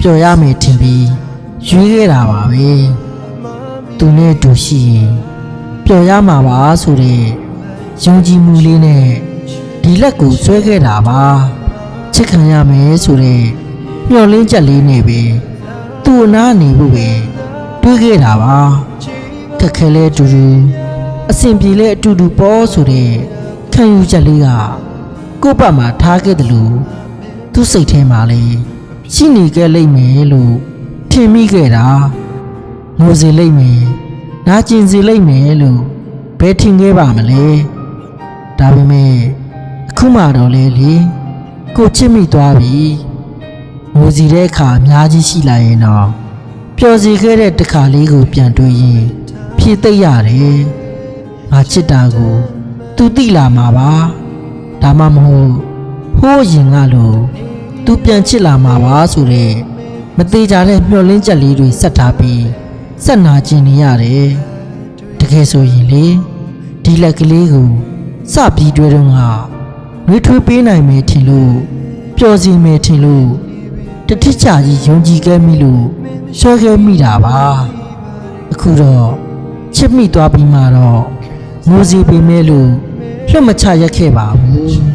ပျော်ရမယ်ထင်ပြီးရွေးခဲ့တာပါပဲသူနဲ့တူရှိရင်ပျော်ရမှာပါဆိုတဲ့ယုံကြည်မှုလေးနဲ့ဒီလက်ကိုဆွဲခဲ့တာပါချစ်ခံရမယ်ဆိုတဲ့မျှော်လင့်ချက်လေးနဲ့ပဲသူ့အနားနေဖို့ပဲတွေးခဲ့တာပါခက်ခဲလဲတူတူအဆင်ပြေလဲအတူတူပေါ်ဆိုတဲ့ခံယူချက်လေးကကိုယ့်ဘက်မှာထားခဲ့တယ်လို့သူ့စိတ်ထဲမှာလေရှိနေခဲ့လိမ့်မယ်လို့ထင်မိခဲ့တာငိုစေလိမ့်မယ်နာကျင်စေလိမ့်မယ်လို့ဘယ်ထင်ခဲ့ပါမလဲဒါပေမဲ့အခုမှတော့လေကိုချစ်မိသွားပြီငိုစီတဲ့အခါအများကြီးရှိလာရင်တော့ပျော်စီခဲ့တဲ့တစ်ခါလေးကိုပြန်တွေးရင်ဖြည့်သိပ်ရတယ်ငါချစ်တာကိုသူသိလာမှာပါဒါမှမဟုတ်ဟိုးရင်ကလို့သူပြန်ချစ်လာမှာပါဆိုတဲ့မသေးကြတဲ့မျှော်လင့်ချက်လေးတွေဆက်ထားပြီးဆက်နာကျင်နေရတယ်တကယ်ဆိုရင်လေဒီလက်ကလေးကိုစပြီးတွေ့တော့ငါနှွေးထွေးပေးနိုင်မယ်ထင်လို့ပျော်စီမယ်ထင်လို့တတိချာကြီးယုံကြည်ခဲ့မိလို့ဆွဲခဲ့မိတာပါအခုတော့ချစ်မိသွားပြီးမှတော့ငိုစီပေမဲ့လို့လွတ်မချရက်ခဲ့ပါဘူး